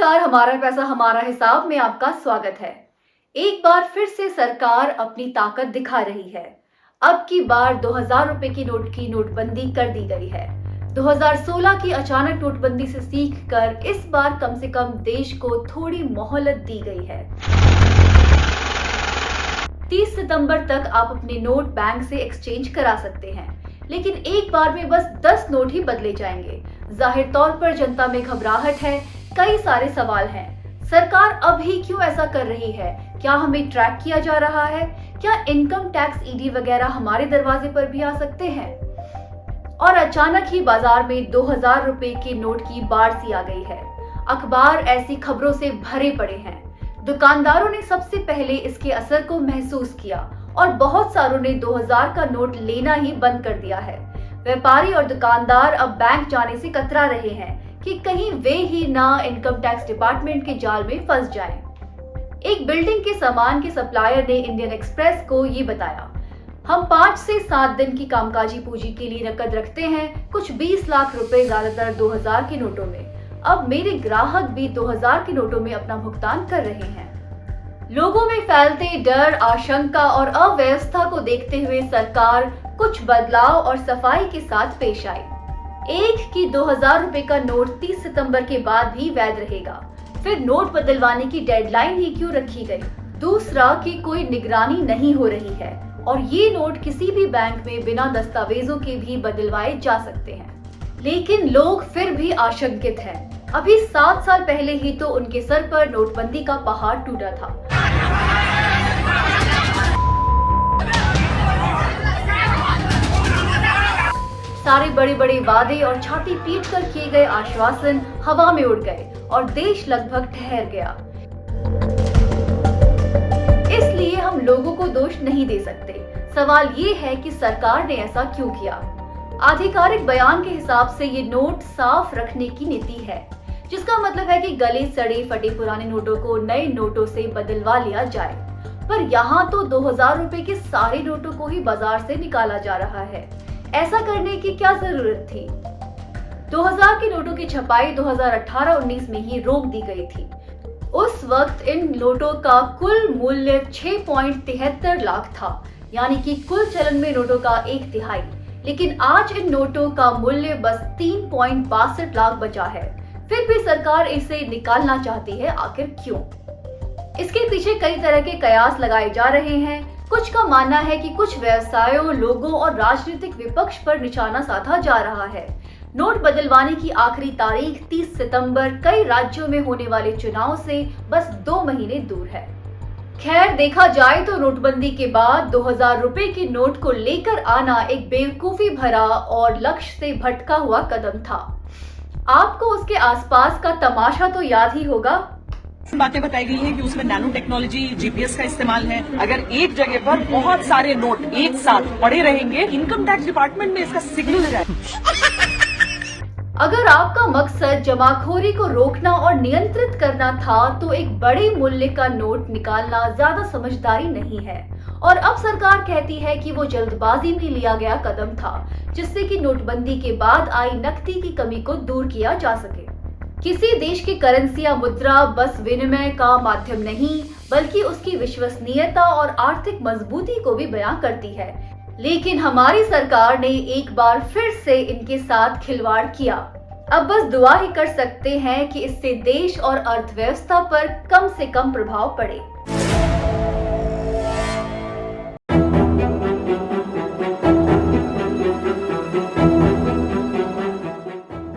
नमस्कार, हमारा पैसा हमारा हिसाब में आपका स्वागत है। एक बार फिर से सरकार अपनी ताकत दिखा रही है। अब की बार 2000 रुपए की नोट की नोटबंदी कर दी गई है। 2016 की अचानक नोटबंदी से सीखकर इस बार कम से कम देश को थोड़ी मोहलत दी गई है। 30 सितंबर तक आप अपने नोट बैंक से एक्सचेंज करा सकते हैं, लेकिन एक बार में बस 10 नोट ही बदले जाएंगे। जाहिर तौर पर जनता में घबराहट है, कई सारे सवाल हैं। सरकार अब ही क्यों ऐसा कर रही है? क्या हमें ट्रैक किया जा रहा है? क्या इनकम टैक्स ईडी वगैरह हमारे दरवाजे पर भी आ सकते हैं? और अचानक ही बाजार में 2000 रुपए के नोट की बाढ़ सी आ गई है। अखबार ऐसी खबरों से भरे पड़े हैं। दुकानदारों ने सबसे पहले इसके असर को महसूस किया और बहुत सारों ने 2000 का नोट लेना ही बंद कर दिया है। व्यापारी और दुकानदार अब बैंक जाने से कतरा रहे हैं कि कहीं वे ही ना इनकम टैक्स डिपार्टमेंट के जाल में फंस जाएं। एक बिल्डिंग के सामान के सप्लायर ने इंडियन एक्सप्रेस को ये बताया, हम 5 से 7 दिन की कामकाजी पूंजी के लिए नकद रखते हैं, कुछ 20 लाख रुपए, ज्यादातर 2000 के नोटों में। अब मेरे ग्राहक भी 2000 के नोटों में अपना भुगतान कर रहे हैं। लोगों में फैलते डर, आशंका और अव्यवस्था को देखते हुए सरकार कुछ बदलाव और सफाई के साथ पेश आई। एक की 2000 रुपए का नोट 30 सितंबर के बाद भी वैध रहेगा। फिर नोट बदलवाने की डेडलाइन ही क्यों रखी गई? दूसरा कि कोई निगरानी नहीं हो रही है और ये नोट किसी भी बैंक में बिना दस्तावेजों के भी बदलवाए जा सकते हैं। लेकिन लोग फिर भी आशंकित हैं। अभी 7 साल पहले ही तो उनके सर पर नोटबंदी का पहाड़ टूटा था। सारे बड़े बड़े वादे और छाती पीट कर किए गए आश्वासन हवा में उड़ गए और देश लगभग ठहर गया। इसलिए हम लोगों को दोष नहीं दे सकते। सवाल ये है कि सरकार ने ऐसा क्यों किया? आधिकारिक बयान के हिसाब से ये नोट साफ रखने की नीति है, जिसका मतलब है कि गले सड़े फटे पुराने नोटों को नए नोटों से बदलवा लिया जाए। पर यहाँ तो 2000 रुपए के सारे नोटों को ही बाजार से निकाला जा रहा है। ऐसा करने की क्या जरूरत थी? 2000 के नोटों की छपाई 2018-19 में ही रोक दी गई थी। उस वक्त इन नोटों का कुल मूल्य 6.73 लाख था, यानी कि कुल चलन में नोटों का 1/3। लेकिन आज इन नोटों का मूल्य बस 3.62 लाख बचा है। फिर भी सरकार इसे निकालना चाहती है, आखिर क्यों? इसके पीछे कई तरह के कयास लगाए जा रहे हैं। कुछ का मानना है कि कुछ व्यवसायों, लोगों और राजनीतिक विपक्ष पर निशाना साधा जा रहा है। नोट बदलवाने की आखिरी तारीख 30 सितंबर कई राज्यों में होने वाले चुनाव से बस 2 महीने दूर है। खैर, देखा जाए तो नोटबंदी के बाद 2000 रुपए के नोट को लेकर आना एक बेवकूफी भरा और लक्ष्य से भटका हुआ कदम था। आपको उसके आसपास का तमाशा तो याद ही होगा। बातें बताई गई हैं कि उसमें नैनो टेक्नोलॉजी, जीपीएस का इस्तेमाल है। अगर एक जगह पर बहुत सारे नोट एक साथ पड़े रहेंगे, इनकम टैक्स डिपार्टमेंट में इसका सिग्नल जाए। अगर आपका मकसद जमाखोरी को रोकना और नियंत्रित करना था, तो एक बड़े मूल्य का नोट निकालना ज्यादा समझदारी नहीं है। और अब सरकार कहती है कि वो जल्दबाजी में लिया गया कदम था, जिससे कि नोटबंदी के बाद आई नकदी की कमी को दूर किया जा सके। किसी देश की करेंसी या मुद्रा बस विनिमय का माध्यम नहीं, बल्कि उसकी विश्वसनीयता और आर्थिक मजबूती को भी बयां करती है। लेकिन हमारी सरकार ने एक बार फिर से इनके साथ खिलवाड़ किया। अब बस दुआ ही कर सकते हैं कि इससे देश और अर्थव्यवस्था पर कम से कम प्रभाव पड़े।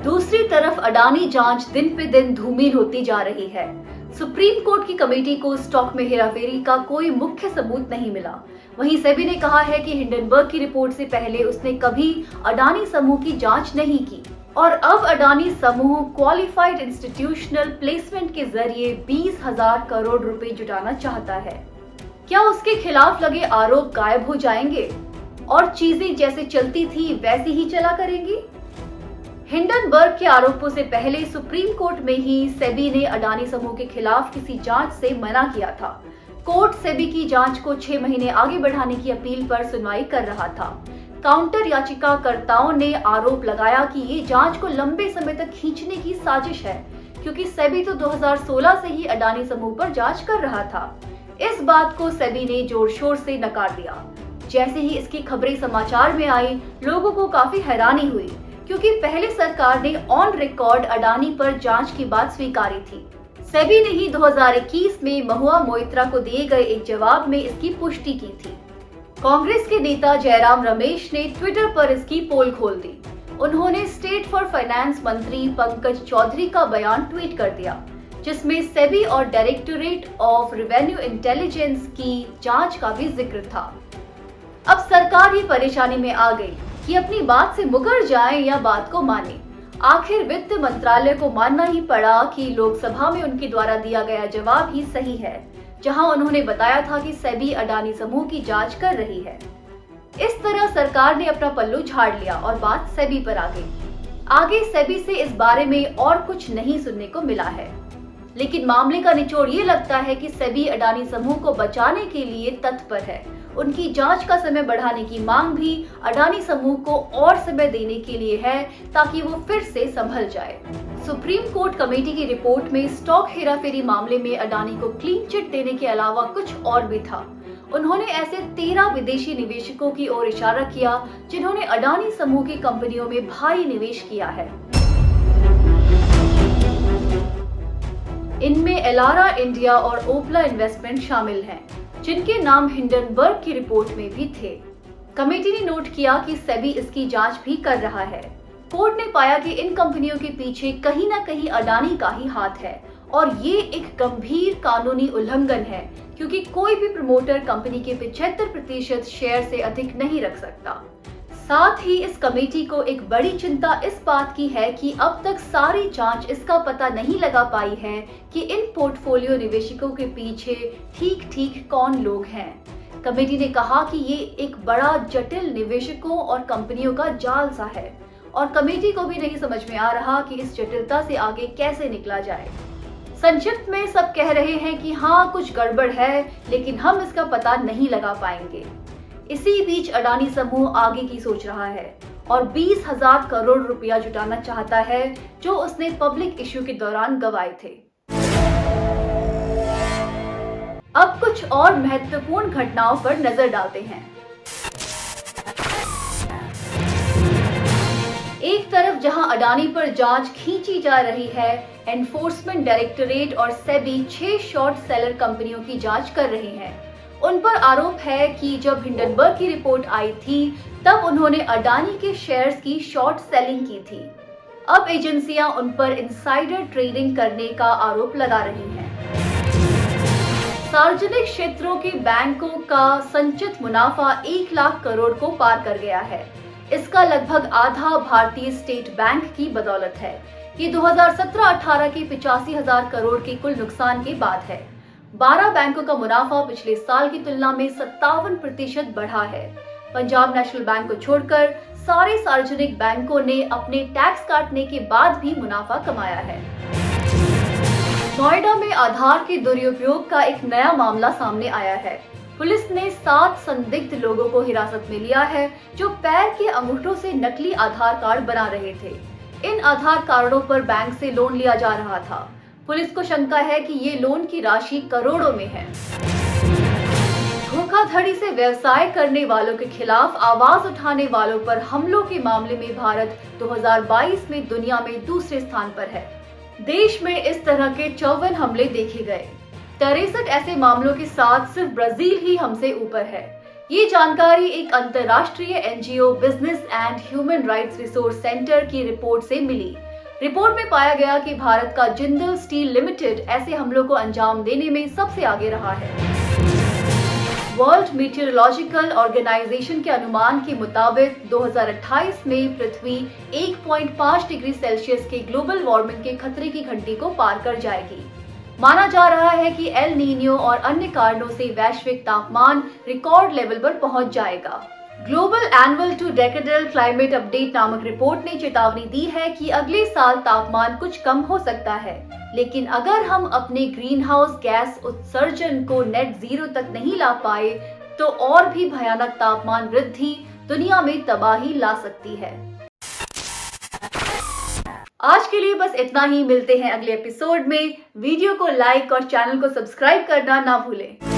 दूसरी तरफ अडानी जांच दिन पे दिन धूमिल होती जा रही है। सुप्रीम कोर्ट की कमेटी को स्टॉक में हेराफेरी का कोई मुख्य सबूत नहीं मिला। वहीं सेबी ने कहा है कि हिंडनबर्ग की रिपोर्ट से पहले उसने कभी अडानी समूह की जांच नहीं की और अब अडानी समूह क्वालिफाइड इंस्टीट्यूशनल प्लेसमेंट के जरिए 20,000 करोड़ रुपए जुटाना चाहता है। क्या उसके खिलाफ लगे आरोप गायब हो जाएंगे और चीजें जैसे चलती थी वैसी ही चला करेंगी? हिंडनबर्ग के आरोपों से पहले सुप्रीम कोर्ट में ही सेबी ने अडानी समूह के खिलाफ किसी जांच से मना किया था। कोर्ट सेबी की जांच को 6 महीने आगे बढ़ाने की अपील पर सुनवाई कर रहा था। काउंटर याचिकाकर्ताओं ने आरोप लगाया कि ये जांच को लंबे समय तक खींचने की साजिश है, क्योंकि सेबी तो 2016 से ही अडानी समूह पर जांच कर रहा था। इस बात को सेबी ने जोर शोर से नकार दिया। जैसे ही इसकी खबरें समाचार में आई, लोगों को काफी हैरानी हुई, क्योंकि पहले सरकार ने ऑन रिकॉर्ड अडानी पर जांच की बात स्वीकारी थी। सेबी ने ही 2021 में महुआ मोइत्रा को दिए गए एक जवाब में इसकी पुष्टि की थी। कांग्रेस के नेता जयराम रमेश ने ट्विटर पर इसकी पोल खोल दी। उन्होंने स्टेट फॉर फाइनेंस मंत्री पंकज चौधरी का बयान ट्वीट कर दिया, जिसमें सेबी और डायरेक्टोरेट ऑफ रेवेन्यू इंटेलिजेंस की जांच का भी जिक्र था। अब सरकार ये परेशानी में आ गई कि अपनी बात से मुकर जाए या बात को माने। आखिर वित्त मंत्रालय को मानना ही पड़ा कि लोकसभा में उनके द्वारा दिया गया जवाब ही सही है, जहां उन्होंने बताया था कि सेबी अडानी समूह की जांच कर रही है। इस तरह सरकार ने अपना पल्लू झाड़ लिया और बात सेबी पर आ गई। आगे सेबी से इस बारे में और कुछ नहीं सुनने को मिला है, लेकिन मामले का निचोड़ ये लगता है कि सेबी अडानी समूह को बचाने के लिए तत्पर है। उनकी जांच का समय बढ़ाने की मांग भी अडानी समूह को और समय देने के लिए है, ताकि वो फिर से संभल जाए। सुप्रीम कोर्ट कमेटी की रिपोर्ट में स्टॉक हेराफेरी मामले में अडानी को क्लीन चिट देने के अलावा कुछ और भी था। उन्होंने ऐसे 13 विदेशी निवेशकों की ओर इशारा किया जिन्होंने अडानी समूह की कंपनियों में भारी निवेश किया है। इनमें एलारा इंडिया और ओपला इन्वेस्टमेंट शामिल हैं, जिनके नाम हिंडनबर्ग की रिपोर्ट में भी थे। कमेटी ने नोट किया कि सेबी इसकी जांच भी कर रहा है। कोर्ट ने पाया कि इन कंपनियों के पीछे कहीं न कहीं अडानी का ही हाथ है और ये एक गंभीर कानूनी उल्लंघन है, क्योंकि कोई भी प्रमोटर कंपनी के 75% शेयर से अधिक नहीं रख सकता। साथ ही इस कमेटी को एक बड़ी चिंता इस बात की है कि अब तक सारी जांच इसका पता नहीं लगा पाई है कि इन पोर्टफोलियो निवेशकों के पीछे ठीक कौन लोग हैं। कमेटी ने कहा कि ये एक बड़ा जटिल निवेशकों और कंपनियों का जाल सा है और कमेटी को भी नहीं समझ में आ रहा कि इस जटिलता से आगे कैसे निकला जाए। संक्षिप्त में सब कह रहे हैं कि हाँ, कुछ गड़बड़ है, लेकिन हम इसका पता नहीं लगा पाएंगे। इसी बीच अडानी समूह आगे की सोच रहा है और 20,000 करोड़ रुपया जुटाना चाहता है, जो उसने पब्लिक इश्यू के दौरान गंवाए थे। अब कुछ और महत्वपूर्ण घटनाओं पर नजर डालते हैं। एक तरफ जहां अडानी पर जांच खींची जा रही है, एनफोर्समेंट डायरेक्टोरेट और सेबी 6 शॉर्ट सेलर कंपनियों की जांच कर रहे हैं। उन पर आरोप है कि जब हिंडनबर्ग की रिपोर्ट आई थी, तब उन्होंने अडानी के शेयर्स की शॉर्ट सेलिंग की थी। अब एजेंसियां उन पर इनसाइडर ट्रेडिंग करने का आरोप लगा रही हैं। सार्वजनिक क्षेत्रों के बैंकों का संचित मुनाफा 1 लाख करोड़ को पार कर गया है। इसका लगभग आधा भारतीय स्टेट बैंक की बदौलत है। ये 2017-18 के 85,000 करोड़ के कुल नुकसान के बाद है। 12 बैंकों का मुनाफा पिछले साल की तुलना में 57% बढ़ा है। पंजाब नेशनल बैंक को छोड़कर सारे सार्वजनिक बैंकों ने अपने टैक्स काटने के बाद भी मुनाफा कमाया है। नोएडा में आधार के दुरुपयोग का एक नया मामला सामने आया है। पुलिस ने 7 संदिग्ध लोगों को हिरासत में लिया है, जो पैर के अंगूठों से नकली आधार कार्ड बना रहे थे। इन आधार कार्डों पर बैंक से लोन लिया जा रहा था। पुलिस को शंका है कि ये लोन की राशि करोड़ों में है। धोखाधड़ी से व्यवसाय करने वालों के खिलाफ आवाज उठाने वालों पर हमलों के मामले में भारत 2022 में दुनिया में दूसरे स्थान पर है। देश में इस तरह के 54 हमले देखे गए। 63 ऐसे मामलों के साथ सिर्फ ब्राजील ही हमसे ऊपर है। ये जानकारी एक अंतर्राष्ट्रीय NGO business and human rights resource centre की रिपोर्ट से मिली। रिपोर्ट में पाया गया कि भारत का जिंदल स्टील लिमिटेड ऐसे हमलों को अंजाम देने में सबसे आगे रहा है। वर्ल्ड मीटियोरोलॉजिकल ऑर्गेनाइजेशन के अनुमान के मुताबिक 2028 में पृथ्वी 1.5 डिग्री सेल्सियस के ग्लोबल वार्मिंग के खतरे की घंटी को पार कर जाएगी। माना जा रहा है कि एल नीनियो और अन्य कारणों से वैश्विक तापमान रिकॉर्ड लेवल पर पहुंच जाएगा। Global annual to decadal climate update नामक रिपोर्ट ने चेतावनी दी है कि अगले साल तापमान कुछ कम हो सकता है, लेकिन अगर हम अपने ग्रीन हाउस गैस उत्सर्जन को नेट जीरो तक नहीं ला पाए, तो और भी भयानक तापमान वृद्धि दुनिया में तबाही ला सकती है। आज के लिए बस इतना ही। मिलते हैं अगले एपिसोड में। वीडियो को लाइक और चैनल को सब्सक्राइब करना ना भूलें।